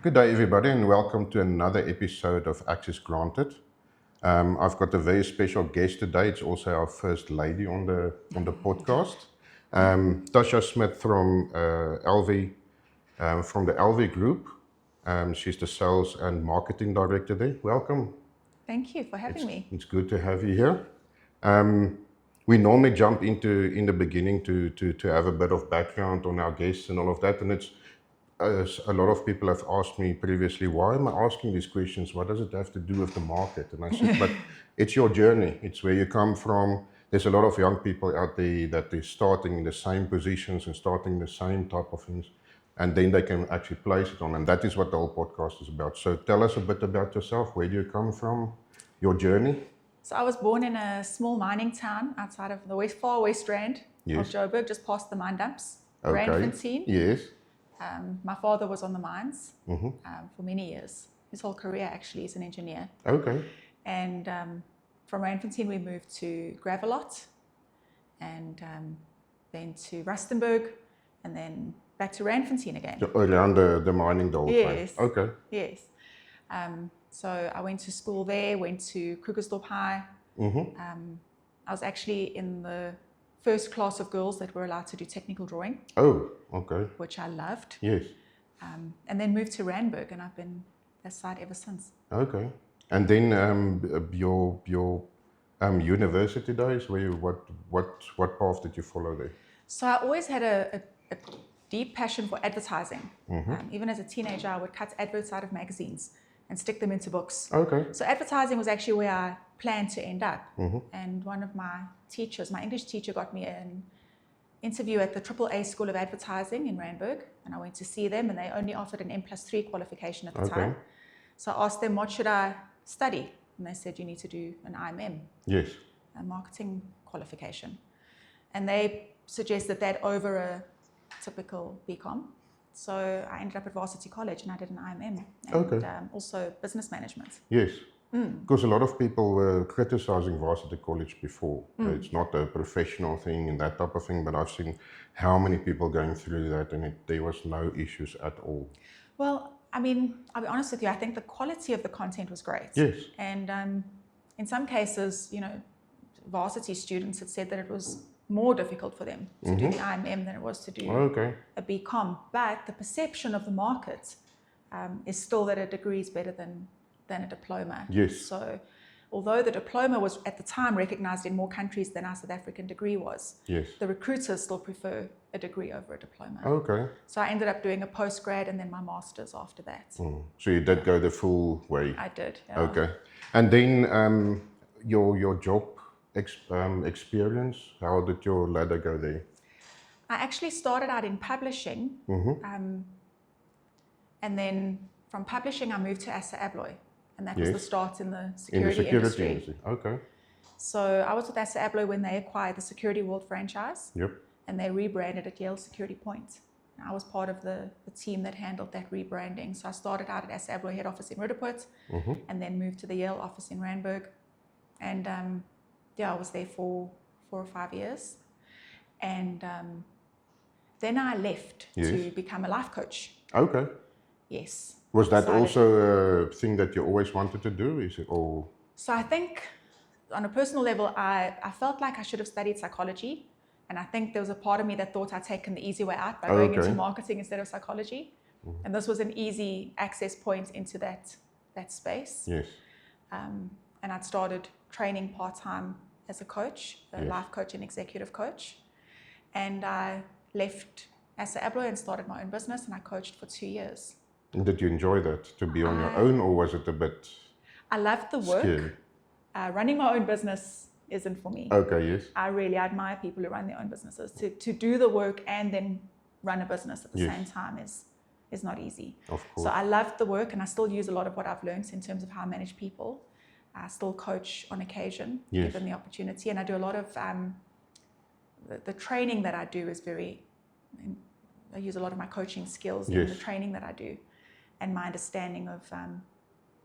Good day, everybody, and welcome to another episode of Access Granted. I've got a very special guest today. It's also our first lady on the podcast, Tasha Smith from Elvey, from the Elvey Group. She's the sales and marketing director there. Welcome. Thank you for having It's me. it's good to have you here. We normally jump into in the beginning to have a bit of background on our guests and all of that, and it's as a lot of people have asked me previously, why am I asking these questions? What does it have to do with the market? And I said, but it's your journey. It's where you come from. There's a lot of young people out there that are starting in the same positions and starting the same type of things. And then they can actually place it on. And that is what the whole podcast is about. So tell us a bit about yourself. Where do you come from? Your journey? So I was born in a small mining town outside of the far west Rand of Joburg, just past the mine dumps. Okay. Randfontein. Yes. My father was on the mines for many years. His whole career actually is an engineer. Okay. And from Randfontein we moved to Gravelot, and then to Rustenburg, and then back to Randfontein again. So around the mining the whole time. Yes. Okay. Yes. So I went to school there, went to Krugersdorp High. I was actually in the first class of girls that were allowed to do technical drawing. Oh, okay. Which I loved. Yes. And then moved to Randburg, and I've been that side ever since. Okay. And then your university days, what path did you follow there? So I always had a deep passion for advertising. Even as a teenager, I would cut adverts out of magazines and stick them into books. Okay. So advertising was actually where I planned to end up. And one of my teachers, my English teacher, got me an interview at the AAA School of Advertising in Randburg, and I went to see them, and they only offered an M+3 qualification at the time. So I asked them, what should I study? And they said, you need to do an IMM. Yes. A marketing qualification. And they suggested that over a typical BCom. So I ended up at Varsity College and I did an IMM and also business management. Yes. Because a lot of people were criticizing Varsity College before. It's not a professional thing and that type of thing, but I've seen how many people going through that, and there was no issues at all. Well, I mean, I'll be honest with you, I think the quality of the content was great. Yes. And in some cases, you know, varsity students had said that it was more difficult for them to do the IMM than it was to do a BCom. But the perception of the market is still that a degree is better than a diploma. Yes. So although the diploma was at the time recognized in more countries than our South African degree was, the recruiters still prefer a degree over a diploma. Okay. So I ended up doing a postgrad and then my master's after that. So you did go the full way? I did, yeah. Okay. And then your job experience, how did your ladder go there? I actually started out in publishing, and then from publishing I moved to Assa Abloy, and that was the start in the security industry. Okay. So I was with Assa Abloy when they acquired the Security World franchise. Yep. And they rebranded it Yale Security Point. And I was part of the team that handled that rebranding. So I started out at Assa Abloy head office in Roodepoort, and then moved to the Yale office in Randburg. And I was there for 4 or 5 years. And then I left to become a life coach. Okay. Yes. Was that also a thing that you always wanted to do? Is it all? So I think on a personal level, I felt like I should have studied psychology. And I think there was a part of me that thought I'd taken the easy way out by going into marketing instead of psychology. And this was an easy access point into that space. Yes. And I'd started training part-time as a coach, a life coach and executive coach. And I left Assa Abloy and started my own business, and I coached for 2 years. And did you enjoy that, to be on your own, or was it a bit I loved the work. scary? Running my own business isn't for me. Okay, yes. I really admire people who run their own businesses. To do the work and then run a business at the same time is not easy. Of course. So I loved the work, and I still use a lot of what I've learned in terms of how I manage people. I still coach on occasion, given the opportunity, and I do a lot of the training that I do is I use a lot of my coaching skills in the training that I do, and my understanding of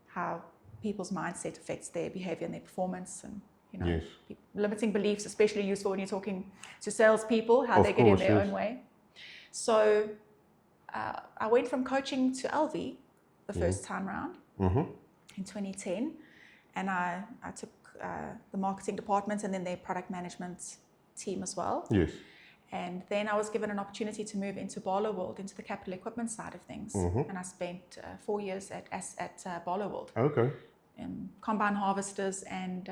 how people's mindset affects their behavior and their performance, and limiting beliefs, especially useful when you're talking to salespeople, how they get in their own way. So I went from coaching to Elvey, the first time round in 2010. And I took the marketing department and then their product management team as well. Yes. And then I was given an opportunity to move into Barlow World, into the capital equipment side of things. And I spent 4 years at Barlow World. Okay. Combine harvesters and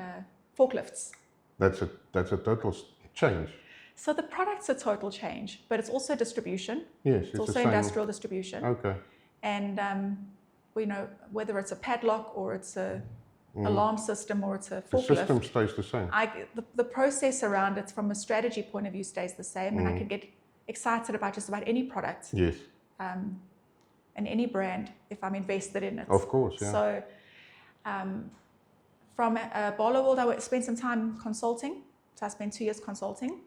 forklifts. That's a total change. So the product's a total change, but it's also distribution. Yes, it's also industrial distribution. Okay. And we know whether it's a padlock or it's a alarm system or it's a forklift. The system stays the same. The process around it from a strategy point of view stays the same, and I can get excited about just about any product. Yes. And any brand if I'm invested in it. Of course, yeah. So from Barlow World, I spent some time consulting. So I spent 2 years consulting.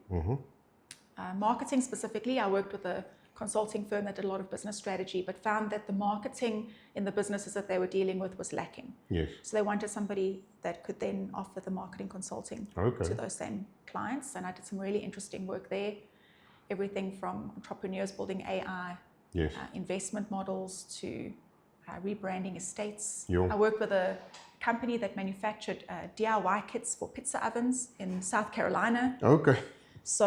Marketing specifically, I worked with a consulting firm that did a lot of business strategy, but found that the marketing in the businesses that they were dealing with was lacking. Yes. So they wanted somebody that could then offer the marketing consulting to those same clients. And I did some really interesting work there. Everything from entrepreneurs building AI, investment models to rebranding estates. I worked with a company that manufactured DIY kits for pizza ovens in South Carolina. Okay. So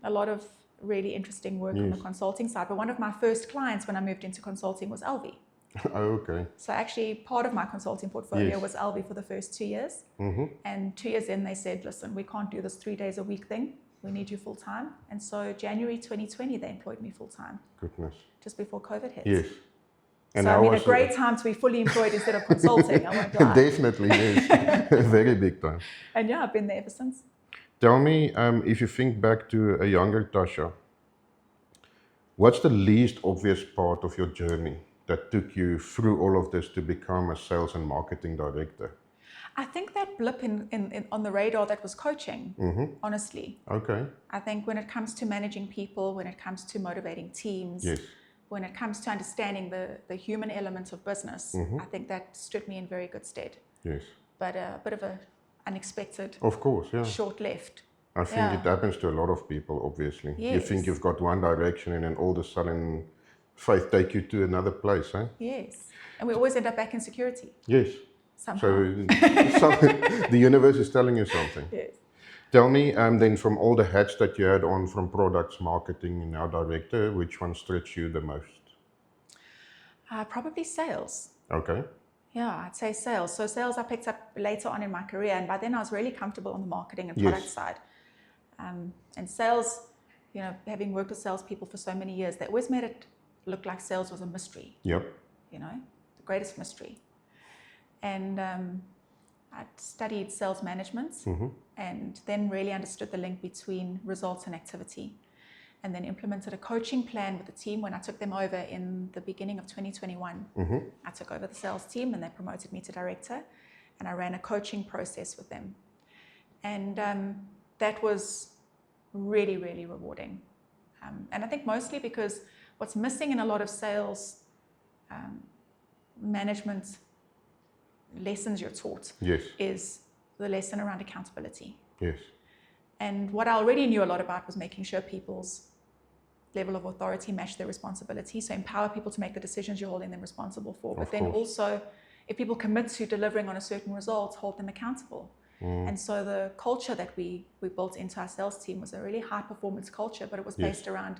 a lot of really interesting work on the consulting side. But one of my first clients when I moved into consulting was Elvey. Okay. So actually part of my consulting portfolio was Elvey for the first 2 years. And 2 years in, they said, listen, we can't do this 3 days a week thing. We need you full time. And so January 2020, they employed me full time. Goodness. Just before COVID hit. Yes. And so I mean, a great time to be fully employed instead of consulting. I won't lie. Definitely, yes. A very big time. And yeah, I've been there ever since. Tell me, if you think back to a younger Tasha, what's the least obvious part of your journey that took you through all of this to become a sales and marketing director? I think that blip on the radar that was coaching, honestly. Okay. I think when it comes to managing people, when it comes to motivating teams, when it comes to understanding the human element of business, I think that stood me in very good stead. Yes. But a bit of a unexpected, of course, short left. I think it happens to a lot of people, obviously. Yes. You think you've got one direction and then all of a sudden faith take you to another place, eh? Yes. And we always end up back in security. Yes. Somehow. So the universe is telling you something. Yes. Tell me, then from all the hats that you had on from products, marketing, and now director, which one stretched you the most? Probably sales. Okay. Yeah, I'd say sales. So sales I picked up later on in my career, and by then I was really comfortable on the marketing and product side. And sales, having worked with salespeople for so many years, they always made it look like sales was a mystery. Yep. The greatest mystery. And I'd studied sales management and then really understood the link between results and activity. And then implemented a coaching plan with the team when I took them over in the beginning of 2021. I took over the sales team and they promoted me to director, and I ran a coaching process with them. And that was really, really rewarding. And I think mostly because what's missing in a lot of sales management lessons you're taught is the lesson around accountability. Yes. And what I already knew a lot about was making sure people's level of authority match their responsibility. So empower people to make the decisions you're holding them responsible for. But then also, if people commit to delivering on a certain result, hold them accountable. And so the culture that we built into our sales team was a really high performance culture, but it was based around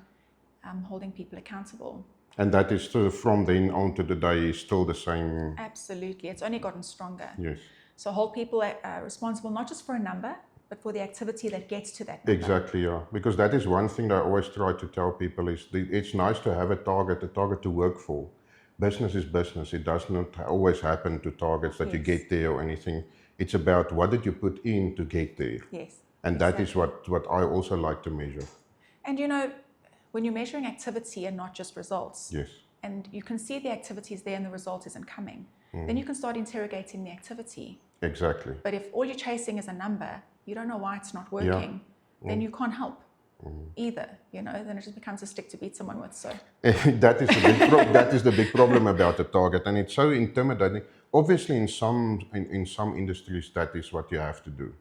holding people accountable. And that is still, from then on to the day, is still the same? Absolutely. It's only gotten stronger. Yes. So hold people responsible, not just for a number, but for the activity that gets to that number. Exactly, yeah. Because that is one thing that I always try to tell people is it's nice to have a target to work for. Business is business. It does not always happen to targets that you get there or anything. It's about what did you put in to get there. Yes. And that is what I also like to measure. And when you're measuring activity and not just results, and you can see the activity is there and the result isn't coming, then you can start interrogating the activity. Exactly. But if all you're chasing is a number, you don't know why it's not working, then you can't help either, then it just becomes a stick to beat someone with. So that is the big problem about the target, and it's so intimidating. Obviously, in some industries, that is what you have to do.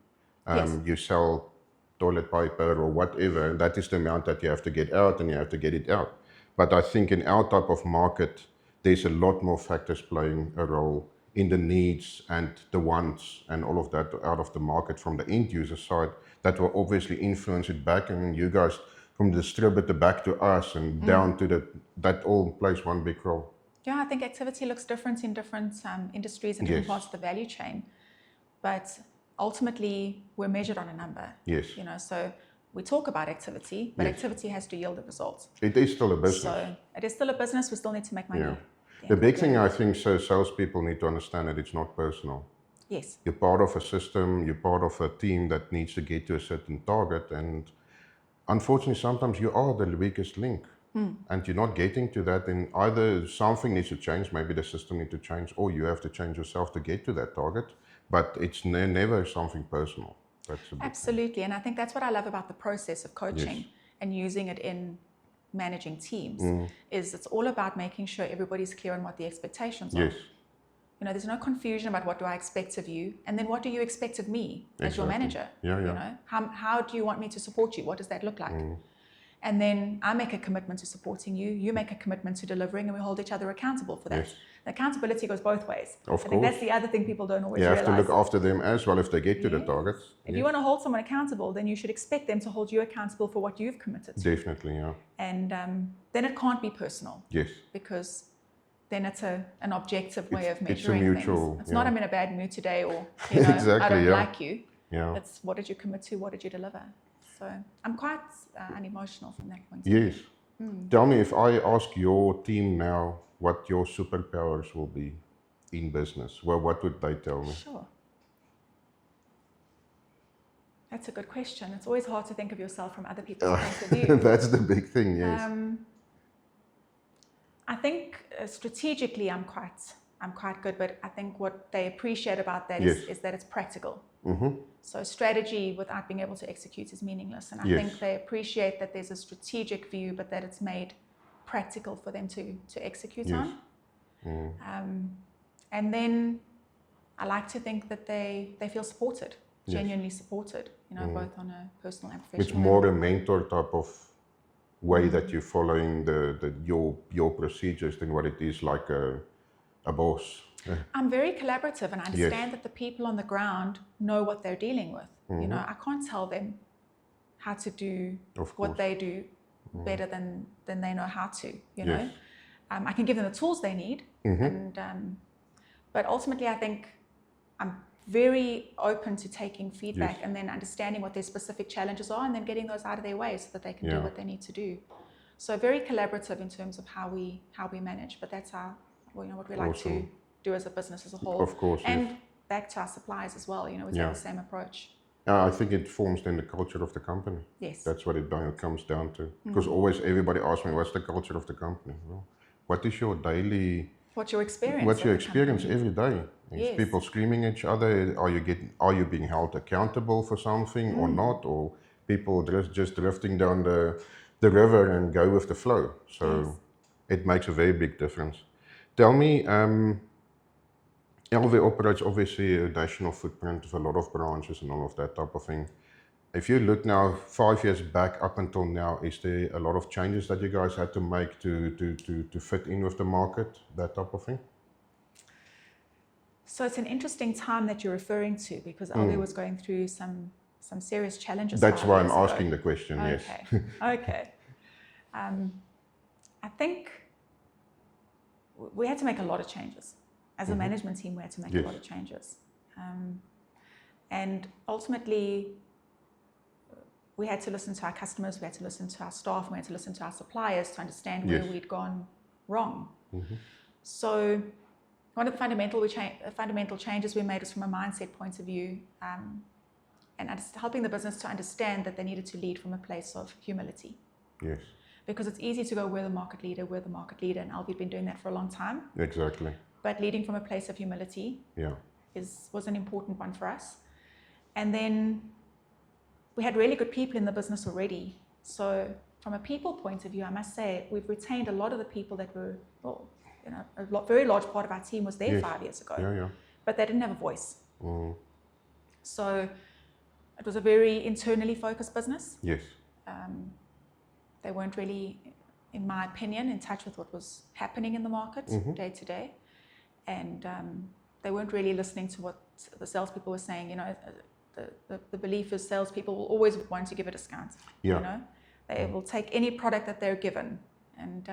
You sell toilet paper or whatever, and that is the amount that you have to get out, and you have to get it out. But I think in our type of market, there's a lot more factors playing a role in the needs and the wants and all of that out of the market from the end user side that will obviously influence it back, and you guys from the distributor back to us and down to that all plays one big role. Yeah, I think activity looks different in different industries and different parts of the value chain, but ultimately we're measured on a number. Yes. You know, so we talk about activity, but activity has to yield a result. It is still a business. So it is still a business. We still need to make money. Yeah. The big thing I think salespeople need to understand that it's not personal. Yes. You're part of a system, you're part of a team that needs to get to a certain target, and unfortunately sometimes you are the weakest link. And you're not getting to that, and either something needs to change, maybe the system needs to change, or you have to change yourself to get to that target, but it's never something personal. That's a big Absolutely, thing. And I think that's what I love about the process of coaching and using it in managing teams, is it's all about making sure everybody's clear on what the expectations are. Yes. You know, there's no confusion about what do I expect of you, and then what do you expect of me as your manager? Yeah, yeah. You know, how do you want me to support you? What does that look like? And then I make a commitment to supporting you, you make a commitment to delivering, and we hold each other accountable for that. Yes. The accountability goes both ways. Of I think that's the other thing people don't always realize. realize. You have to look after them as well if they get to the targets. If you want to hold someone accountable, then you should expect them to hold you accountable for what you've committed to. Definitely, yeah. And then it can't be personal. Yes. Because then it's an objective way of measuring it's a mutual, things. It's not I'm in a bad mood today, or you know, exactly, I don't like you. Yeah. It's what did you commit to, what did you deliver? So I'm quite unemotional from that point of view. Yes. Tell me, if I ask your team now what your superpowers will be in business, well, what would they tell me? Sure. That's a good question. It's always hard to think of yourself from other people's point of view. That's the big thing, yes. I think strategically I'm quite good, but I think what they appreciate about that is that it's practical. So strategy without being able to execute is meaningless, and I think they appreciate that there's a strategic view, but that it's made practical for them to execute on. And then I like to think that they feel supported, genuinely supported, you know, both on a personal and professional level. It's more a mentor type of way that you're following your procedures than what it is like a boss. I'm very collaborative, and I understand that the people on the ground know what they're dealing with. You know, I can't tell them how to do what they do better than they know how to, you know. I can give them the tools they need, but ultimately I think I'm very open to taking feedback and then understanding what their specific challenges are, and then getting those out of their way so that they can do what they need to do. So very collaborative in terms of how we manage, but that's what we like to do as a business as a whole. Of course, and back to our suppliers as well, you know, we take the same approach. I think it forms then the culture of the company. Yes. That's what it comes down to. Because always everybody asks me, what's the culture of the company? Well, what is your daily... What's your experience? What's your experience every day? Is people screaming at each other? Are you being held accountable for something or not? Or people just drifting down the river and go with the flow? So it makes a very big difference. Tell me, Elvey operates obviously a national footprint of a lot of branches and all of that type of thing. If you look now 5 years back up until now, is there a lot of changes that you guys had to make to fit in with the market, that type of thing? So it's an interesting time that you're referring to, because Elvey was going through some serious challenges. That's why I'm asking the question, okay. yes. Okay. I think we had to make a lot of changes. As a management team, we had to make a lot of changes. And ultimately, we had to listen to our customers, we had to listen to our staff, we had to listen to our suppliers to understand where we'd gone wrong. So one of the fundamental changes we made was from a mindset point of view, and helping the business to understand that they needed to lead from a place of humility. Yes. Because it's easy to go, we're the market leader, and Elvey's been doing that for a long time. Exactly. But leading from a place of humility was an important one for us. And then we had really good people in the business already. So from a people point of view, I must say, we've retained a lot of the people that were, very large part of our team was there 5 years ago. But they didn't have a voice. So it was a very internally focused business. Yes. They weren't really in my opinion, in touch with what was happening in the market day to day. And they weren't really listening to what the salespeople were saying. You know, the belief is salespeople will always want to give a discount. Yeah. You know, they will take any product that they're given. And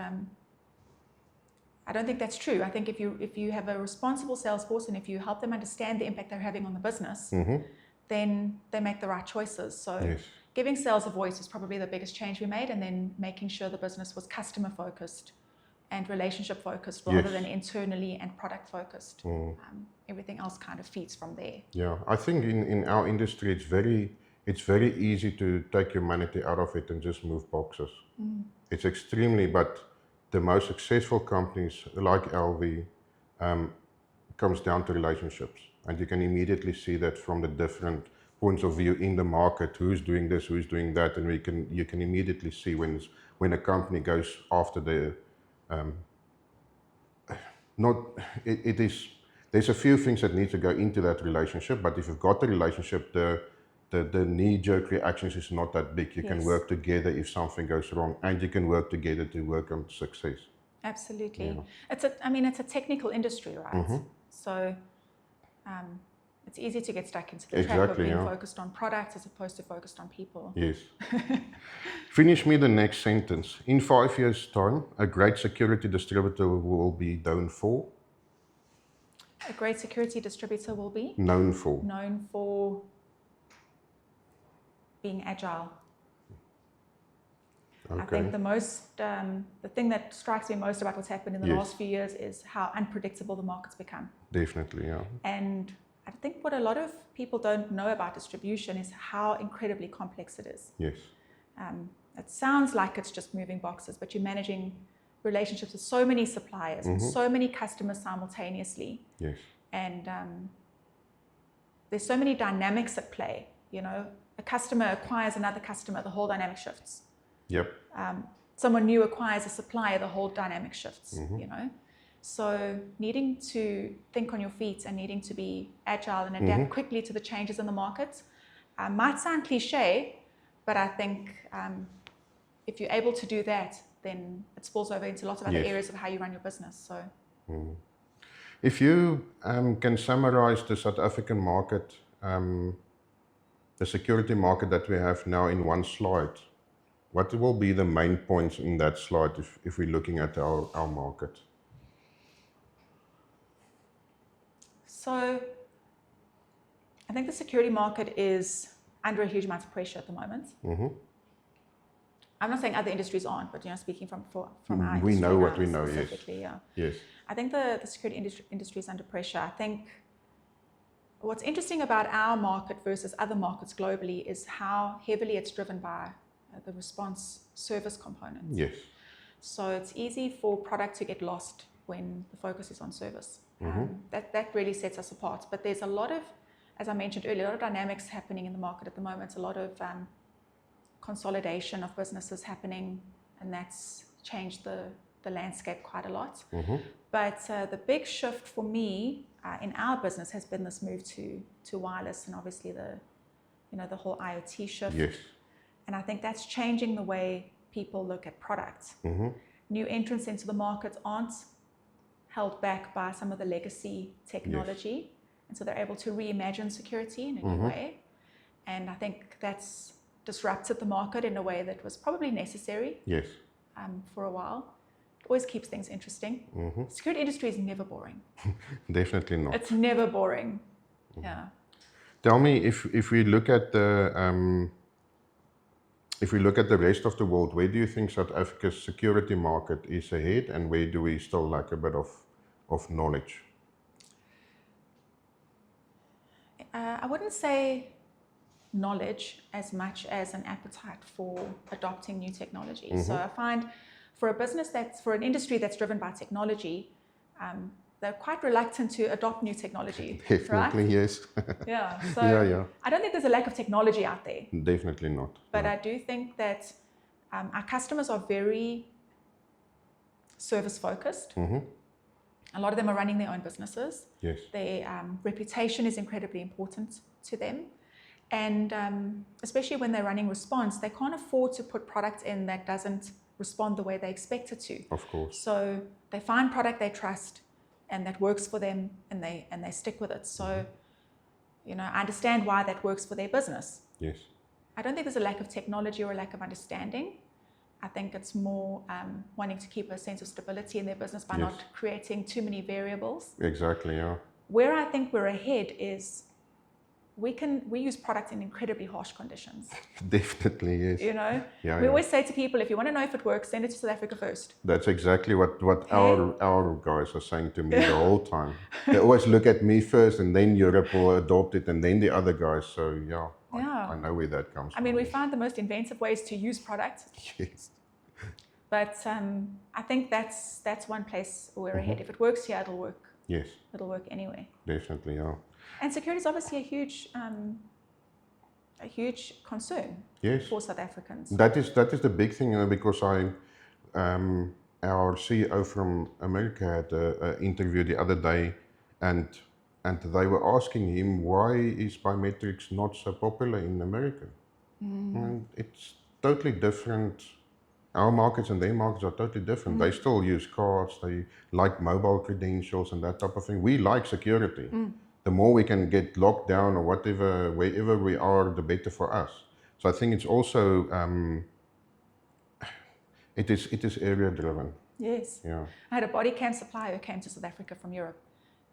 I don't think that's true. I think if you have a responsible sales force and if you help them understand the impact they're having on the business, then they make the right choices. So Yes. giving sales a voice is probably the biggest change we made, and then making sure the business was customer focused and relationship focused rather Yes. than internally and product focused. Everything else kind of feeds from there. Yeah, I think in our industry it's very easy to take humanity out of it and just move boxes. It's extremely, but the most successful companies like Elvey comes down to relationships, and you can immediately see that from the different points of view in the market, who's doing this, who's doing that, and you can immediately see when a company goes after the there's a few things that need to go into that relationship, but if you've got the relationship, the knee-jerk reactions is not that big. You can Yes. work together if something goes wrong, and you can work together to work on success. Absolutely. Yeah. It's a technical industry, right? So it's easy to get stuck into the trap of Exactly, being yeah. focused on products as opposed to focused on people. Yes. Finish me the next sentence. In 5 years' time, a great security distributor will be known for? A great security distributor will be Known for. known for being agile. Okay. I think the thing that strikes me most about what's happened in the Yes. last few years is how unpredictable the market's become. Definitely, yeah. And I think what a lot of people don't know about distribution is how incredibly complex it is. Yes. It sounds like it's just moving boxes, but you're managing relationships with so many suppliers and so many customers simultaneously. Yes. And there's so many dynamics at play. You know, a customer acquires another customer, the whole dynamic shifts. Yep. Someone new acquires a supplier, the whole dynamic shifts, you know. So needing to think on your feet and needing to be agile and adapt quickly to the changes in the market might sound cliche, but I think if you're able to do that, then it spills over into lots of other Yes. areas of how you run your business. So If you can summarize the South African market, the security market that we have now in one slide, what will be the main points in that slide if we're looking at our market? So I think the security market is under a huge amount of pressure at the moment. I'm not saying other industries aren't, but speaking from our industry. We know what now we know, yes. specifically, yeah. Yes. I think the security industry is under pressure. I think what's interesting about our market versus other markets globally is how heavily it's driven by the response service component. Yes. So it's easy for product to get lost when the focus is on service. That really sets us apart. But there's a lot of, as I mentioned earlier, a lot of dynamics happening in the market at the moment. A lot of consolidation of businesses happening, and that's changed the landscape quite a lot. But the big shift for me in our business has been this move to wireless, and obviously the whole IoT shift. Yes. And I think that's changing the way people look at products. New entrants into the market aren't held back by some of the legacy technology, and so they're able to reimagine security in a new way. And I think that's disrupted the market in a way that was probably necessary. Yes. For a while. It always keeps things interesting. The security industry is never boring. Definitely not. It's never boring. Yeah. Tell me, if we look at the rest of the world, where do you think South Africa's security market is ahead, and where do we still lack a bit of knowledge? I wouldn't say knowledge as much as an appetite for adopting new technology. So I find for an industry that's driven by technology, they're quite reluctant to adopt new technology. Definitely, right? yes. Yeah. So I don't think there's a lack of technology out there. Definitely not. But I do think that our customers are very service focused. A lot of them are running their own businesses. Yes. Their reputation is incredibly important to them. And especially when they're running response, they can't afford to put product in that doesn't respond the way they expect it to. Of course. So they find product they trust and that works for them, and they stick with it. So, you know, I understand why that works for their business. Yes. I don't think there's a lack of technology or a lack of understanding. I think it's more wanting to keep a sense of stability in their business by not creating too many variables. Exactly, yeah. Where I think we're ahead is we use products in incredibly harsh conditions. Definitely, yes. You know, Yeah, we always say to people, if you want to know if it works, send it to South Africa first. That's exactly what our guys are saying to me the whole time. They always look at me first, and then Europe will adopt it, and then the other guys. So yeah. I know where that comes from. I mean, we find the most inventive ways to use products. Yes. But I think that's one place we're ahead. If it works here, it'll work. Yes. It'll work anywhere. Definitely, yeah. And security is obviously a huge concern for South Africans. That is the big thing, you know, because our CEO from America had an interview the other day, and they were asking him, why is biometrics not so popular in America? And it's totally different. Our markets and their markets are totally different. They still use cards, they like mobile credentials and that type of thing. We like security. The more we can get locked down or whatever, wherever we are, the better for us. So I think it's also, it is area driven. Yes. Yeah. I had a body cam supplier who came to South Africa from Europe,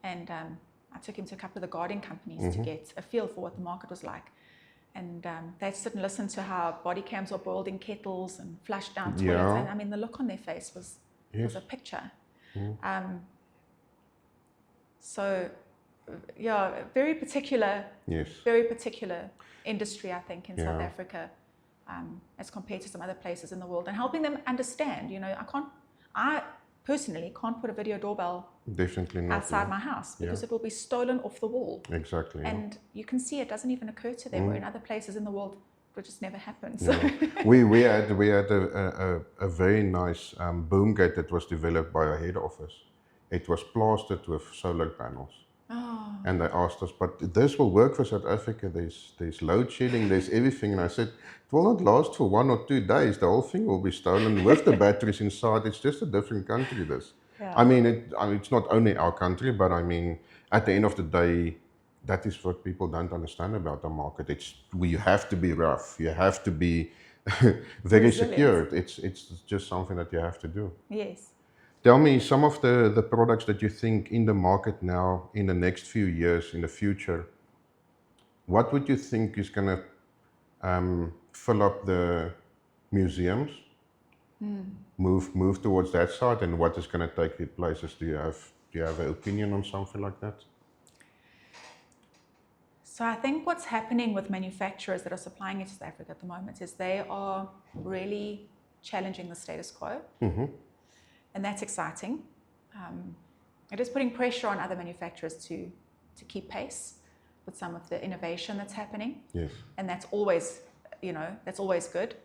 and I took him to a couple of the guarding companies to get a feel for what the market was like. And they'd sit and listen to how body cams were boiled in kettles and flushed down toilets. Yeah. And I mean, the look on their face was a picture. So, yeah, very particular industry, I think, in South Africa, as compared to some other places in the world, and helping them understand. You know, I personally can't put a video doorbell outside my house because it will be stolen off the wall. Exactly. And you can see it doesn't even occur to them, where in other places in the world it would just never happen. So. We had a very nice boom gate that was developed by our head office. It was plastered with solar panels. Oh. And they asked us, but this will work for South Africa. There's load shedding, there's everything. And I said, it will not last for 1 or 2 days. The whole thing will be stolen with the batteries inside. It's just a different country, this. Yeah. I mean, it's not only our country, but I mean, at the end of the day, that is what people don't understand about the market. You have to be rough. You have to be very secure. It's just something that you have to do. Yes. Tell me some of the products that you think in the market now, in the next few years, in the future. What would you think is going to fill up the museums? Move towards that side, and what is going to take the places? Do you have an opinion on something like that? So I think what's happening with manufacturers that are supplying into South Africa at the moment is they are really challenging the status quo. And that's exciting. It is putting pressure on other manufacturers to keep pace with some of the innovation that's happening. Yes. And that's always, that's always good.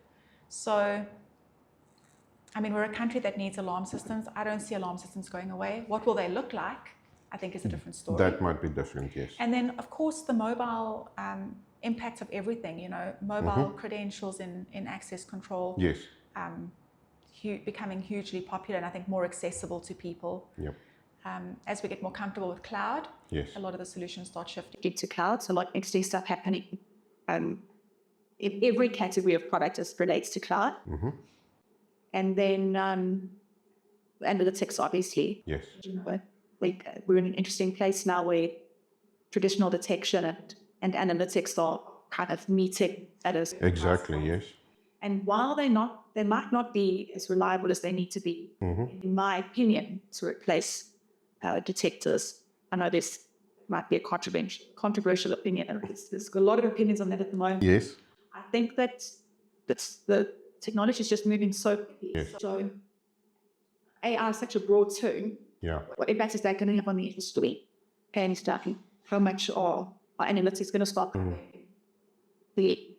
So, I mean, we're a country that needs alarm systems. I don't see alarm systems going away. What will they look like? I think is a different story. That might be different, yes. And then, of course, the mobile impact of everything, mobile credentials in access control. Yes. Becoming hugely popular and I think more accessible to people. Yep. As we get more comfortable with cloud, yes, a lot of the solutions start shifting to cloud. So a lot of interesting stuff happening in every category of product as relates to cloud. And then analytics, obviously. Yes. We're in an interesting place now where traditional detection and analytics are kind of meeting at us. Exactly, yes. And while they might not be as reliable as they need to be, in my opinion, to replace detectors. I know this might be a controversial opinion. There's a lot of opinions on that at the moment. Yes. I think that's the technology is just moving so quickly. Yes. So AI is such a broad term. Yeah. What impact is that going to have on the industry and stuff? How much are analytics going to start the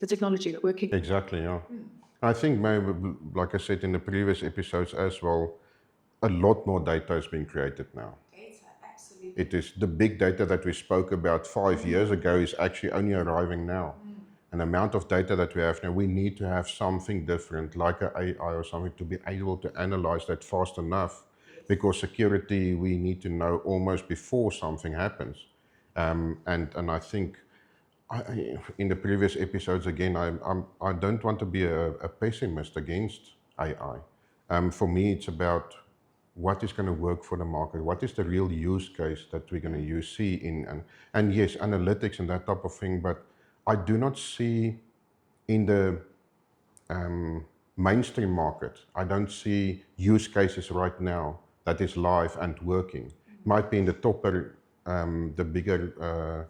technology working? Exactly, yeah. I think maybe, like I said in the previous episodes as well, a lot more data is being created now. Data, absolutely. It is the big data that we spoke about 5 years ago is actually only arriving now. and the amount of data that we have now, we need to have something different, like an AI or something, to be able to analyze that fast enough. Because security, we need to know almost before something happens. And I think in the previous episodes, again, I don't want to be a pessimist against AI. For me, it's about what is going to work for the market, what is the real use case that we're going to see in, and yes, analytics and that type of thing, but I do not see in the mainstream market, I don't see use cases right now that is live and working. Might be in the topper, the bigger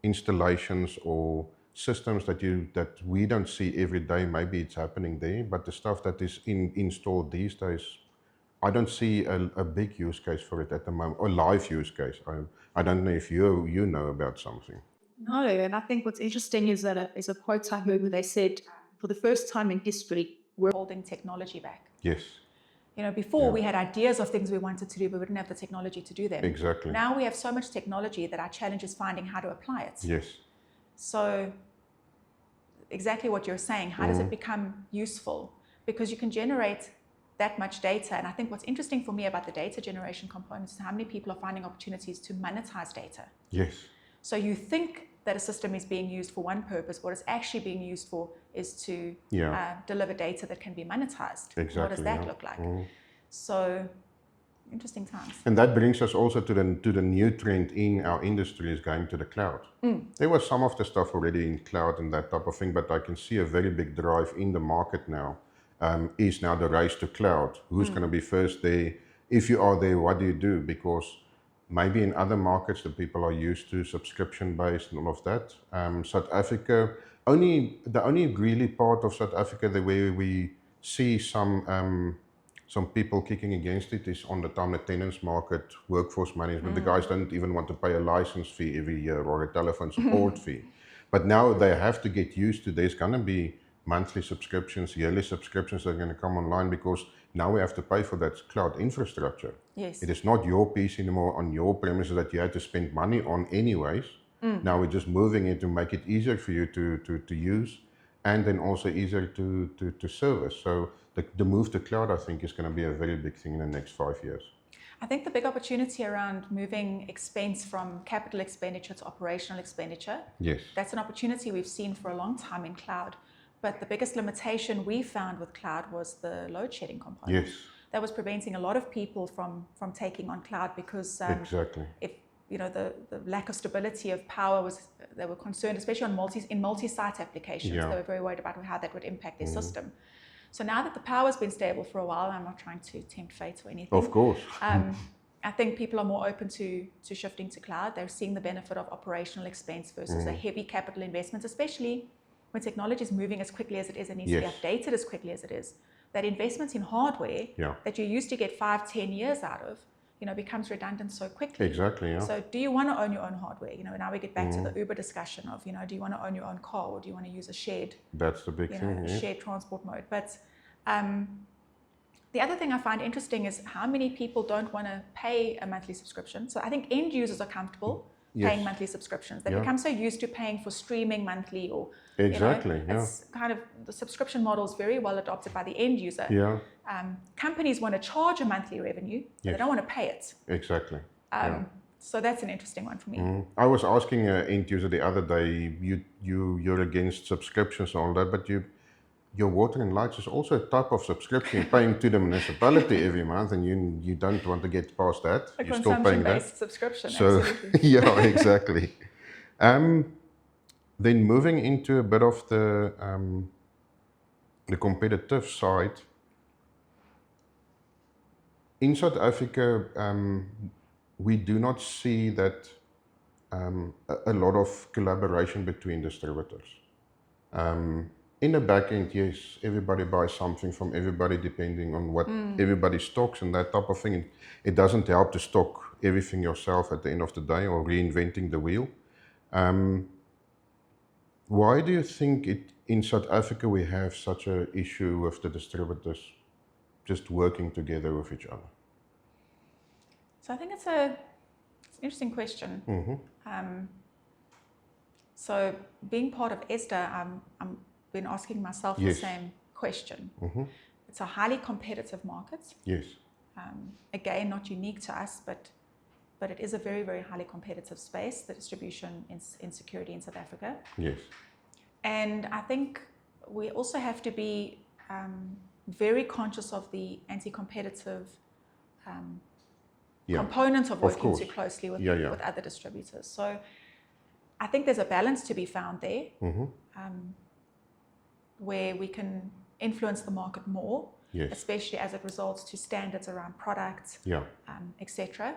installations or systems that we don't see every day. Maybe it's happening there, but the stuff that is installed these days, I don't see a big use case for it at the moment, or live use case. I don't know if you know about something. No, and I think what's interesting is that is a quote I heard where they said, for the first time in history, we're holding technology back. Yes. Before we had ideas of things we wanted to do, but we didn't have the technology to do them. Exactly. Now we have so much technology that our challenge is finding how to apply it. Yes. So exactly what you're saying, how does it become useful? Because you can generate that much data. And I think what's interesting for me about the data generation components is how many people are finding opportunities to monetize data. Yes. So you think that a system is being used for one purpose, what it's actually being used for is to deliver data that can be monetized. Exactly. What does that look like? So interesting times. And that brings us also to the new trend in our industry is going to the cloud. There was some of the stuff already in cloud and that type of thing, but I can see a very big drive in the market now. Is now the race to cloud. Who's going to be first there? If you are there, what do you do? Because maybe in other markets, the people are used to subscription-based and all of that. South Africa, the only really part of South Africa the way we see some people kicking against it is on the time and attendance market, workforce management. The guys don't even want to pay a license fee every year or a telephone support fee. But now they have to get used to, there's going to be monthly subscriptions, yearly subscriptions that are going to come online, because now we have to pay for that cloud infrastructure. Yes. It is not your piece anymore on your premises that you had to spend money on anyways. Now we're just moving it to make it easier for you to use, and then also easier to service. So the move to cloud, I think, is going to be a very big thing in the next 5 years. I think the big opportunity around moving expense from capital expenditure to operational expenditure, yes, that's an opportunity we've seen for a long time in cloud. But the biggest limitation we found with cloud was the load shedding component. Yes. That was preventing a lot of people from taking on cloud because exactly. If the lack of stability of power they were concerned, especially in multi-site applications. They were very worried about how that would impact their system. So now that the power's been stable for a while, I'm not trying to tempt fate or anything. Of course. I think people are more open to shifting to cloud. They're seeing the benefit of operational expense versus a heavy capital investment, especially when technology is moving as quickly as it is and needs to be updated as quickly as it is. That investment in hardware that you used to get 5-10 years out of, becomes redundant so quickly. Exactly, yeah. So do you want to own your own hardware? Now we get back to the Uber discussion of, do you want to own your own car, or do you want to use a shared? That's the big thing, shared transport mode. But the other thing I find interesting is how many people don't want to pay a monthly subscription. So I think end users are comfortable paying monthly subscriptions. They become so used to paying for streaming monthly, or it's kind of the subscription model is very well adopted by the end user. Companies want to charge a monthly revenue, but they don't want to pay it. Exactly. So that's an interesting one for me. I was asking an end user the other day, you're against subscriptions and all that, but your water and lights is also a type of subscription, paying to the municipality every month, and you don't want to get past that. A you're still paying that. Consumption-based subscription, so, absolutely. Yeah, exactly. Then moving into a bit of the competitive side, in South Africa, we do not see that a lot of collaboration between distributors. In the back end, yes, everybody buys something from everybody depending on what everybody stocks and that type of thing. It doesn't help to stock everything yourself at the end of the day, or reinventing the wheel. Why do you think in South Africa we have such an issue with the distributors just working together with each other? So I think it's an interesting question. So being part of ESTA, I'm been asking myself the same question. It's a highly competitive market. Yes. Again, not unique to us, but it is a very, very highly competitive space, the distribution in security in South Africa. Yes. And I think we also have to be very conscious of the anti-competitive component of working too closely with other distributors. So I think there's a balance to be found there, where we can influence the market more, especially as it results to standards around products, etc.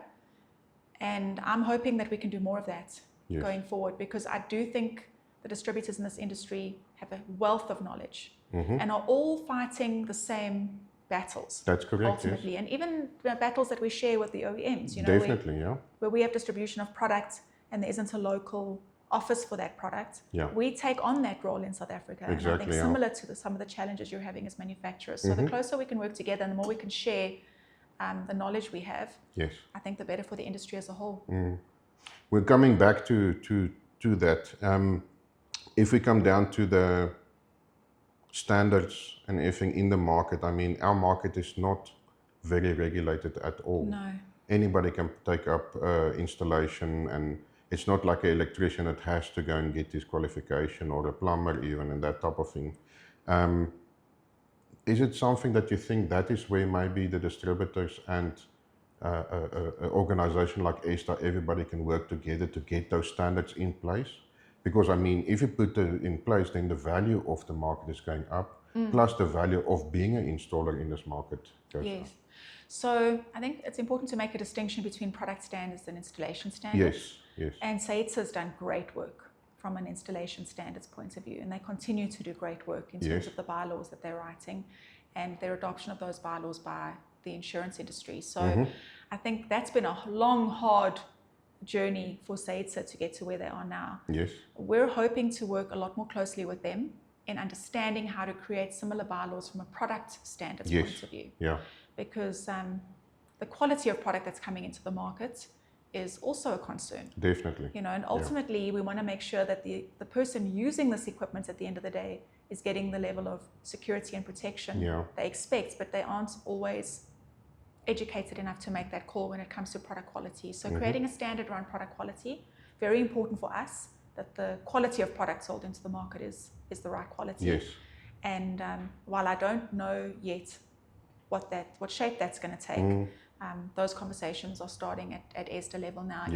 And I'm hoping that we can do more of that going forward, because I do think the distributors in this industry have a wealth of knowledge and are all fighting the same battles. That's correct. Ultimately, and even the battles that we share with the OEMs. Definitely, where we have distribution of products and there isn't a local office for that product. We take on that role in South Africa. Exactly, and I think similar to some of the challenges you're having as manufacturers. So the closer we can work together and the more we can share the knowledge we have, I think the better for the industry as a whole. We're coming back to that. If we come down to the standards and everything in the market, I mean, our market is not very regulated at all. No. Anybody can take up installation, and it's not like an electrician that has to go and get his qualification, or a plumber even, and that type of thing. Is it something that you think that is where maybe the distributors and an organization like ESTA, everybody can work together to get those standards in place? Because I mean, if you put it in place, then the value of the market is going up, plus the value of being an installer in this market goes up. So I think it's important to make a distinction between product standards and installation standards. Yes. And SAIDSA has done great work from an installation standards point of view, and they continue to do great work in terms of the bylaws that they're writing and their adoption of those bylaws by the insurance industry. So I think that's been a long, hard journey for SAIDSA to get to where they are now. Yes. We're hoping to work a lot more closely with them in understanding how to create similar bylaws from a product standards point of view. Because the quality of product that's coming into the market is also a concern. Definitely. And ultimately we want to make sure that the person using this equipment at the end of the day is getting the level of security and protection they expect, but they aren't always educated enough to make that call when it comes to product quality. So creating a standard around product quality, very important for us, that the quality of product sold into the market is the right quality. Yes. And while I don't know yet what shape that's going to take, those conversations are starting at ESTA level now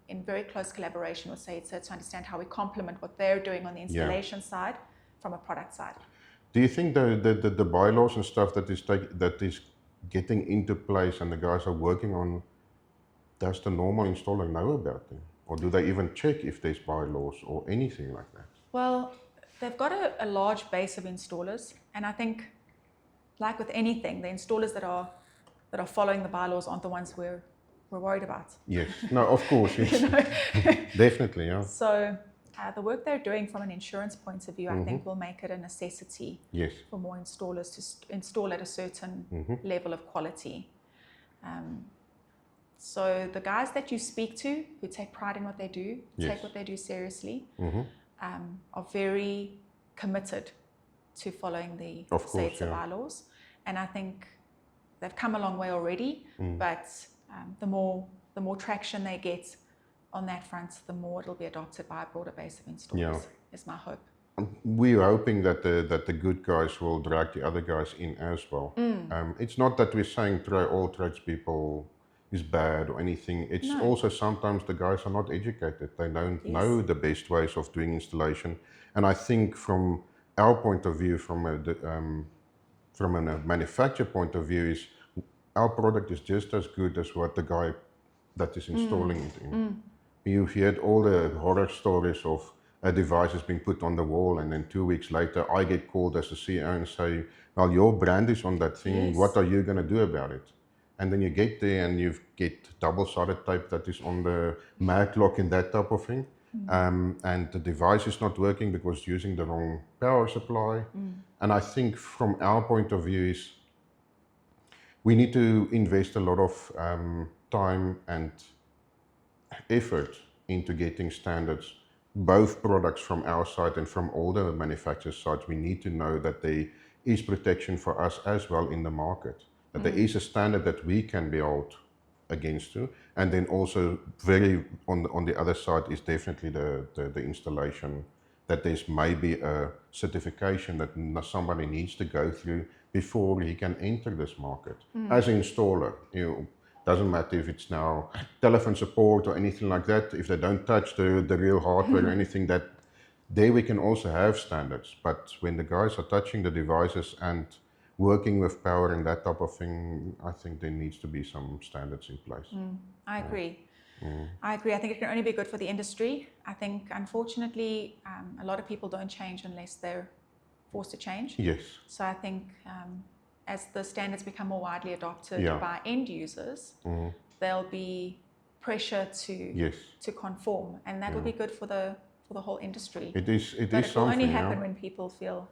in very close collaboration with SAIDSA to understand how we complement what they're doing on the installation side from a product side. Do you think the bylaws and stuff that is getting into place and the guys are working on, does the normal installer know about them? Or do they even check if there's bylaws or anything like that? Well, they've got a large base of installers, and I think, like with anything, the installers that are following the bylaws aren't the ones we're worried about. Yes. No, of course. Yes. Definitely, yeah. So the work they're doing from an insurance point of view, I think will make it a necessity for more installers to install at a certain level of quality. So the guys that you speak to who take pride in what they do, take what they do seriously, are very committed to following the SAIDSA bylaws. And I think they've come a long way already, but the more traction they get on that front, the more it'll be adopted by a broader base of installers, is my hope. We're hoping that the good guys will drag the other guys in as well. It's not that we're saying all tradespeople is bad or anything. It's also sometimes the guys are not educated. They don't know the best ways of doing installation. And I think from our point of view, from a manufacturer point of view, is our product is just as good as what the guy that is installing it in. You've heard all the horror stories of a device is being put on the wall, and then 2 weeks later I get called as the CEO and say, well, your brand is on that thing, what are you going to do about it? And then you get there and you get double-sided tape that is on the mag lock and that type of thing. And the device is not working because it's using the wrong power supply. And I think from our point of view is we need to invest a lot of time and effort into getting standards both products from our side and from all the manufacturers' sides, we need to know that there is protection for us as well in the market, that there is a standard that we can be held against to, and then also very on the other side is definitely the installation, that there's maybe a certification that somebody needs to go through before he can enter this market as an installer. Doesn't matter if it's now telephone support or anything like that. If they don't touch the real hardware or anything, that there we can also have standards. But when the guys are touching the devices and working with power and that type of thing, I think there needs to be some standards in place. I agree. I agree. I think it can only be good for the industry. I think, unfortunately, a lot of people don't change unless they're forced to change. Yes. So I think as the standards become more widely adopted by end users, there'll be pressure to conform, and that will be good for the whole industry. It is. But it will only something, happen when people feel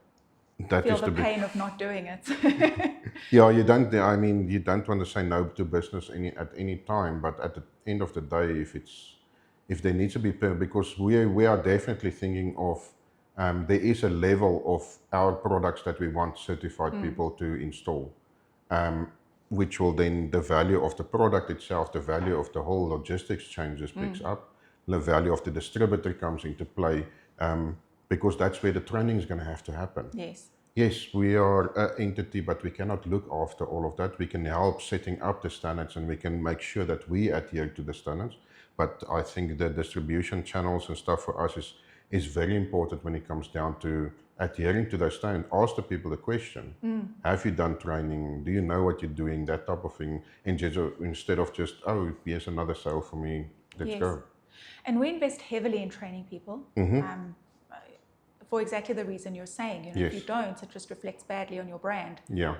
that is the pain of not doing it. Yeah, you don't. I mean, you don't want to say no to business at any time. But at the end of the day, if there needs to be, because we are definitely thinking of, there is a level of our products that we want certified people to install, which will then, the value of the product itself, the value of the whole logistics changes picks up, the value of the distributor comes into play, because that's where the training is going to have to happen. Yes. Yes, we are an entity, but we cannot look after all of that. We can help setting up the standards, and we can make sure that we adhere to the standards. But I think the distribution channels and stuff for us is very important when it comes down to adhering to those standards. Ask the people the question: have you done training? Do you know what you're doing? That type of thing. And just, instead of just, oh, here's another sale for me, let's go. And we invest heavily in training people. For exactly the reason you're saying, if you don't, it just reflects badly on your brand. Yeah.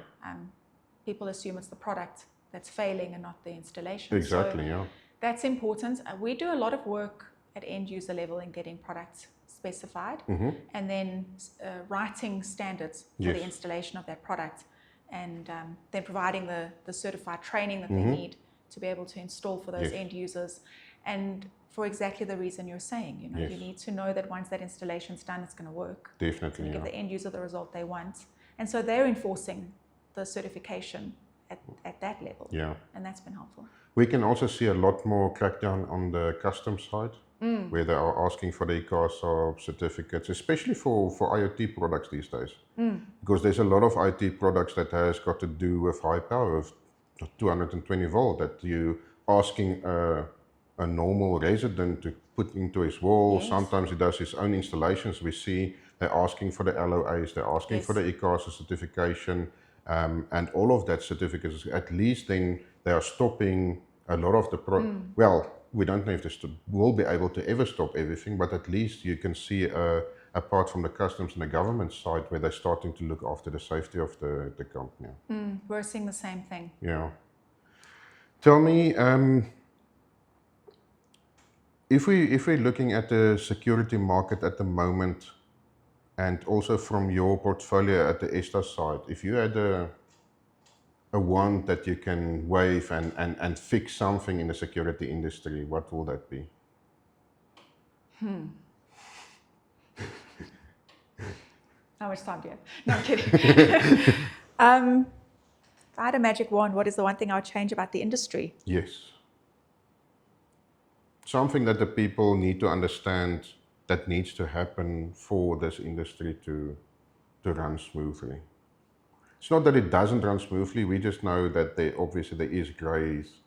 People assume it's the product that's failing and not the installation. Exactly. So that's important. We do a lot of work at end user level in getting products specified, and then writing standards for the installation of that product, and then providing the certified training that they need to be able to install for those end users. And for exactly the reason you're saying, you need to know that once that installation's done, it's going to work. Definitely. Give the end user the result they want. And so they're enforcing the certification at that level. Yeah. And that's been helpful. We can also see a lot more crackdown on the customs side, where they are asking for the ICASA certificates, especially for IoT products these days. Because there's a lot of IoT products that has got to do with high power, of 220 volt, that you asking a normal resident to put into his wall. Sometimes he does his own installations. We see they're asking for the LOAs, they're asking for the ICASA certification, and all of that certificates. At least then they are stopping a lot of the well, we don't know if this will be able to ever stop everything, but at least you can see apart from the customs and the government side, where they're starting to look after the safety of the company. We're seeing the same thing. Yeah. Tell me, if we're looking at the security market at the moment, and also from your portfolio at the ESTA side, if you had a wand that you can wave and fix something in the security industry, what will that be? How much time do you have? No, I'm kidding. If I had a magic wand, what is the one thing I would change about the industry? Yes. Something that the people need to understand that needs to happen for this industry to run smoothly. It's not that it doesn't run smoothly, we just know that obviously there is greys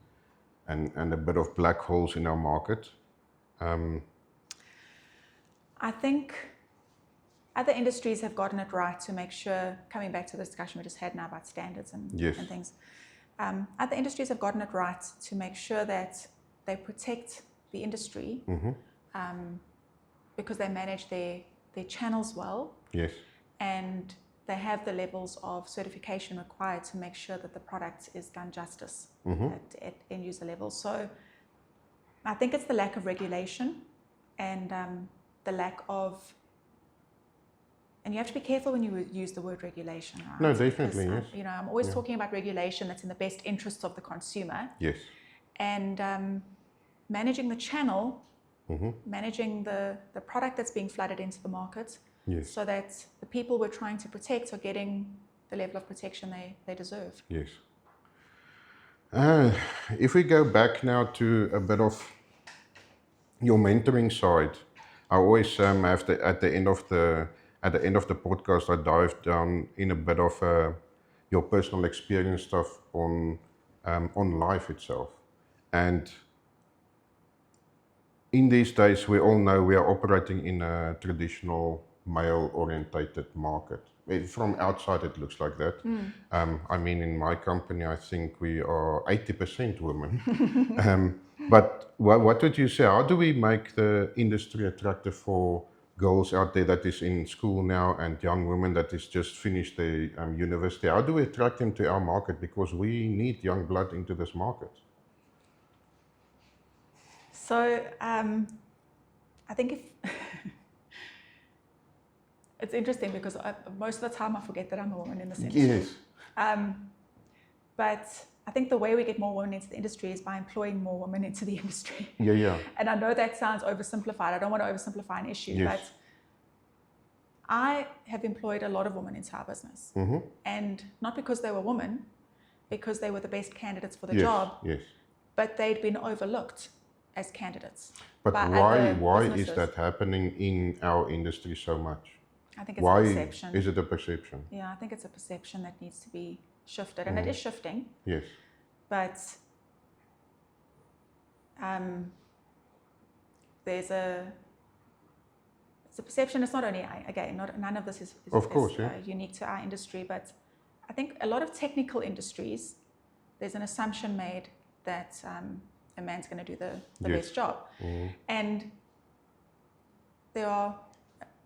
and a bit of black holes in our market. I think other industries have gotten it right to make sure, coming back to the discussion we just had now about standards and things, other industries have gotten it right to make sure that they protect the industry because they manage their channels well. Yes. And they have the levels of certification required to make sure that the product is done justice at end user level. So I think it's the lack of regulation and the lack of, and you have to be careful when you use the word regulation, right? No, definitely, because, yes. I'm always talking about regulation that's in the best interests of the consumer. Yes. And managing the channel managing the product that's being flooded into the market, so that the people we're trying to protect are getting the level of protection they deserve. Yes. If we go back now to a bit of your mentoring side, I always have at the end of the podcast, I dive down in a bit of your personal experience stuff on life itself. And in these days, we all know we are operating in a traditional male-orientated market. From outside, it looks like that. I mean, in my company, I think we are 80% women. But what would you say? How do we make the industry attractive for girls out there that is in school now and young women that is just finished their university? How do we attract them to our market? Because we need young blood into this market. So I think if it's interesting because most of the time I forget that I'm a woman in this industry. Yes. But I think the way we get more women into the industry is by employing more women into the industry. Yeah. And I know that sounds oversimplified. I don't want to oversimplify an issue, Yes. but I have employed a lot of women into our business. And not because they were women, because they were the best candidates for the job, but they'd been overlooked as candidates. But by why businesses. is that happening in our industry so much? I think it's a perception. Is it a perception? Yeah, I think it's a perception that needs to be shifted, and it is shifting. Yes. But there's a perception. It's not only, again, none of this is unique to our industry, but I think a lot of technical industries, there's an assumption made that a man's going to do the best job. And there are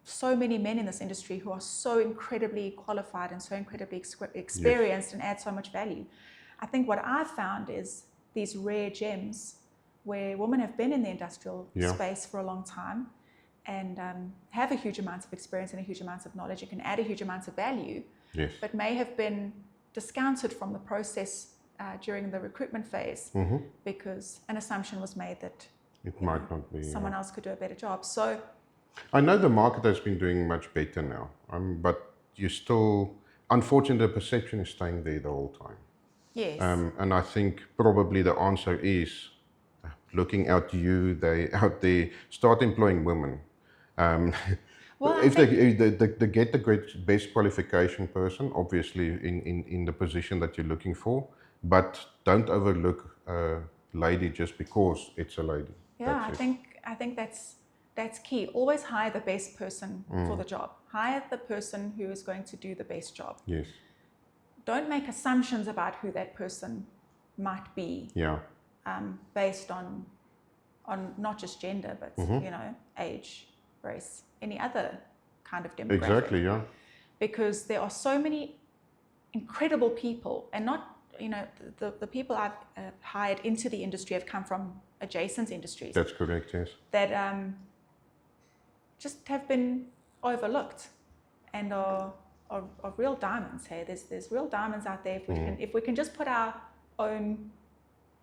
so many men in this industry who are so incredibly qualified and so incredibly experienced and add so much value. I think what I've found is these rare gems where women have been in the industrial space for a long time and have a huge amount of experience and a huge amount of knowledge and can add a huge amount of value, but may have been discounted from the process during the recruitment phase because an assumption was made that it might not be someone else could do a better job. So I know the market has been doing much better now, but you still, unfortunately, the perception is staying there the whole time. Yes. And I think probably the answer is looking out out there, start employing women. Well, if they get the best qualification person, obviously in the position that you're looking for, but don't overlook a lady just because it's a lady. Yeah, I think that's key. Always hire the best person for the job. Hire the person who is going to do the best job. Yes. Don't make assumptions about who that person might be. Yeah. Based on not just gender, but age, race, any other kind of demographic. Exactly. Yeah. Because there are so many incredible people, and not the people I've hired into the industry have come from adjacent industries. That's correct. Yes. That just have been overlooked and are real diamonds. Hey, there's real diamonds out there. If we can just put our own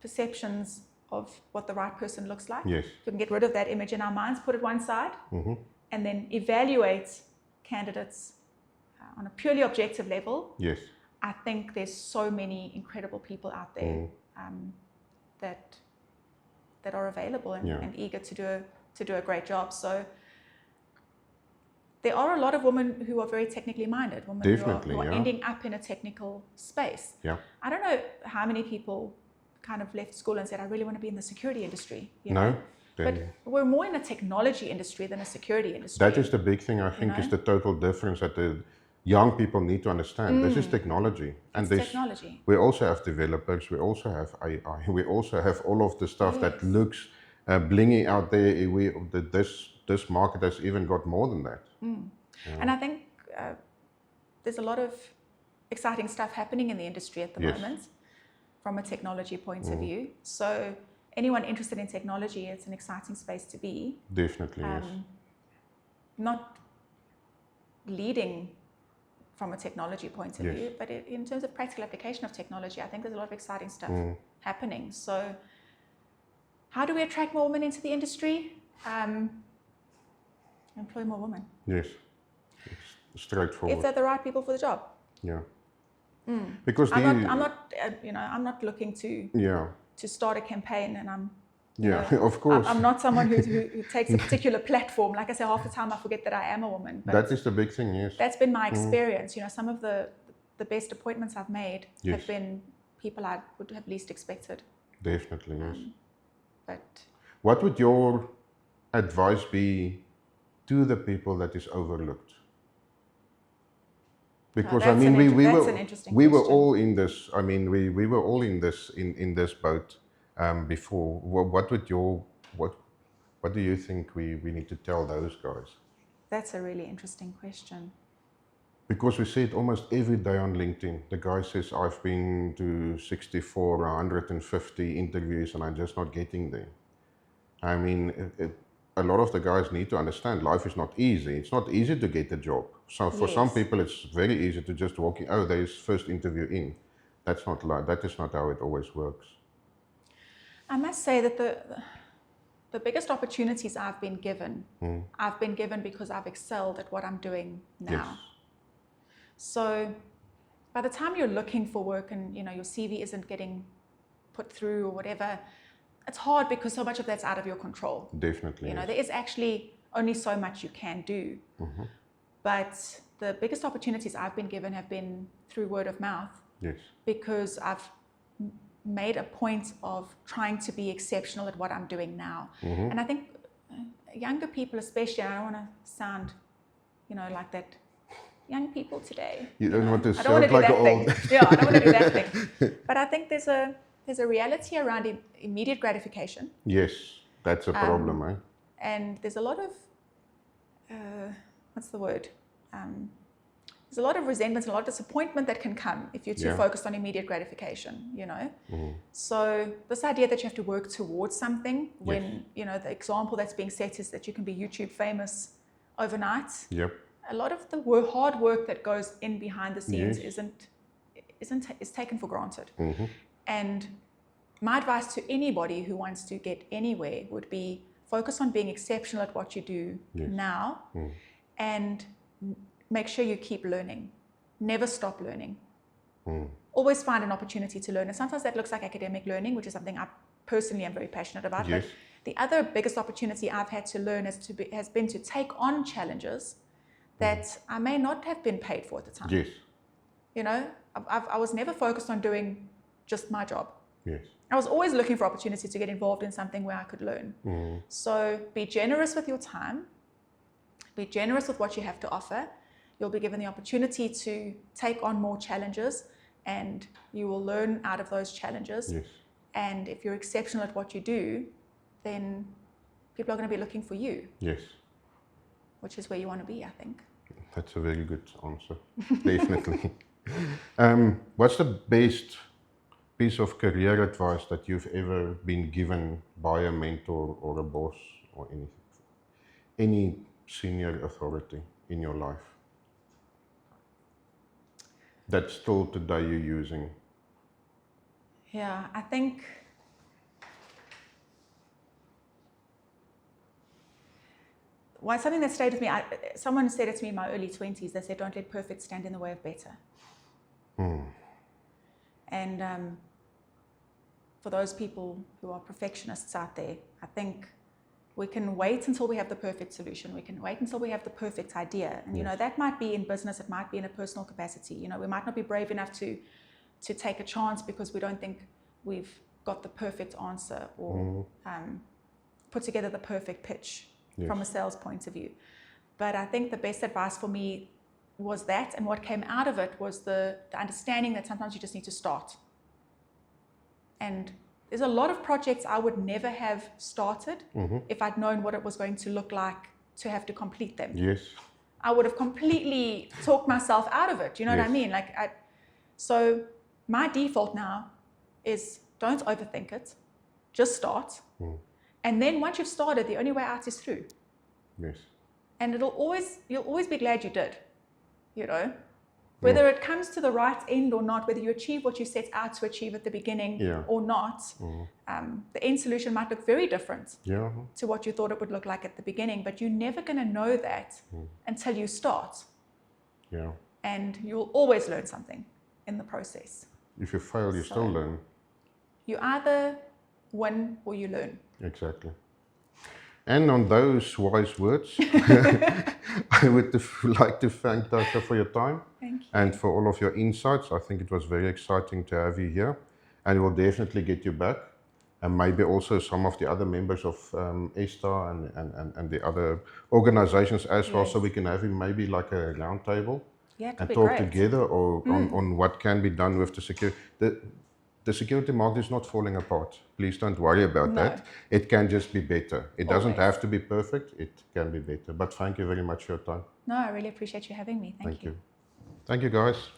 perceptions of what the right person looks like, yes. we can get rid of that image in our minds, put it one side, and then evaluate candidates on a purely objective level. Yes. I think there's so many incredible people out there that are available and eager to do a great job. So there are a lot of women who are very technically minded, women who are ending up in a technical space. Yeah. I don't know how many people kind of left school and said, I really want to be in the security industry. No. But we're more in a technology industry than a security industry. That is the big thing, I think, is the total difference that the young people need to understand. This is technology. And technology. We also have developers, we also have AI, we also have all of the stuff that looks blingy out there. This market has even got more than that. And I think there's a lot of exciting stuff happening in the industry at the moment from a technology point of view. So anyone interested in technology, it's an exciting space to be. Definitely, yes. Not leading from a technology point of view, but in terms of practical application of technology, I think there's a lot of exciting stuff happening. So how do we attract more women into the industry? Employ more women. Yes. It's straightforward. If they're the right people for the job. Yeah. Because I'm not looking to start a campaign, and of course. I'm not someone who takes a particular platform. Like I say, half the time I forget that I am a woman. But that is the big thing, yes. That's been my experience. Some of the best appointments I've made have been people I would have least expected. Definitely, yes. But what would your advice be to the people that is overlooked? Because that's an interesting we were question. all in this. I mean, we were all in this boat before. What do you think we need to tell those guys? That's a really interesting question. Because we see it almost every day on LinkedIn. The guy says, I've been to 64 or 150 interviews and I'm just not getting there. I mean, a lot of the guys need to understand life is not easy. It's not easy to get a job. So for some people, it's very easy to just walk in. Oh, there's first interview in. That is not how it always works. I must say that the biggest opportunities I've been given because I've excelled at what I'm doing now. Yes. So by the time you're looking for work and your CV isn't getting put through or whatever, it's hard because so much of that's out of your control. Definitely. There is actually only so much you can do. But the biggest opportunities I've been given have been through word of mouth. Yes. Because I've made a point of trying to be exceptional at what I'm doing now. And I think younger people especially, and I don't want to sound, like that, young people today. You don't want to sound like an old... Yeah, I don't want to do that thing. But I think there's a reality around immediate gratification. Yes, that's a problem, eh? And there's a lot of, what's the word? There's a lot of resentment, a lot of disappointment that can come if you're too focused on immediate gratification, So this idea that you have to work towards something when, the example that's being set is that you can be YouTube famous overnight. Yep. A lot of the hard work that goes in behind the scenes is taken for granted. And my advice to anybody who wants to get anywhere would be focus on being exceptional at what you do now, and make sure you keep learning. Never stop learning. Always find an opportunity to learn. And sometimes that looks like academic learning, which is something I personally am very passionate about. Yes. But the other biggest opportunity I've had to learn has been to take on challenges that I may not have been paid for at the time. Yes. I was never focused on doing just my job. Yes. I was always looking for opportunities to get involved in something where I could learn. So be generous with your time. Be generous with what you have to offer. You'll be given the opportunity to take on more challenges, and you will learn out of those challenges. Yes. And if you're exceptional at what you do, then people are going to be looking for you. Yes. Which is where you want to be, I think. That's a very good answer. Definitely. What's the best piece of career advice that you've ever been given by a mentor or a boss or any senior authority in your life that still today you're using? Yeah, I think something that stayed with me, someone said it to me in my early 20s, they said, don't let perfect stand in the way of better. And for those people who are perfectionists out there, I think we can wait until we have the perfect solution. We can wait until we have the perfect idea. And, that might be in business. It might be in a personal capacity. We might not be brave enough to take a chance because we don't think we've got the perfect answer or put together the perfect pitch from a sales point of view. But I think the best advice for me was that, and what came out of it was the understanding that sometimes you just need to start. And there's a lot of projects I would never have started if I'd known what it was going to look like to have to complete them. Yes. I would have completely talked myself out of it. You know what I mean? So my default now is don't overthink it. Just start. And then once you've started, the only way out is through. Yes. And you'll always be glad you did. Whether it comes to the right end or not, whether you achieve what you set out to achieve at the beginning or not, the end solution might look very different to what you thought it would look like at the beginning, but you're never going to know that until you start. Yeah. And you'll always learn something in the process. If you fail, you still learn. You either win or you learn. Exactly. And on those wise words, I would like to thank Tasha for your time. Thank you. And for all of your insights. I think it was very exciting to have you here. And we'll definitely get you back. And maybe also some of the other members of ESTA and the other organizations as well, so we can have maybe like a round table and talk together or on what can be done with the security. The security market is not falling apart. Please don't worry about that. It can just be better. It doesn't have to be perfect. It can be better. But thank you very much for your time. No, I really appreciate you having me. Thank you. Thank you, guys.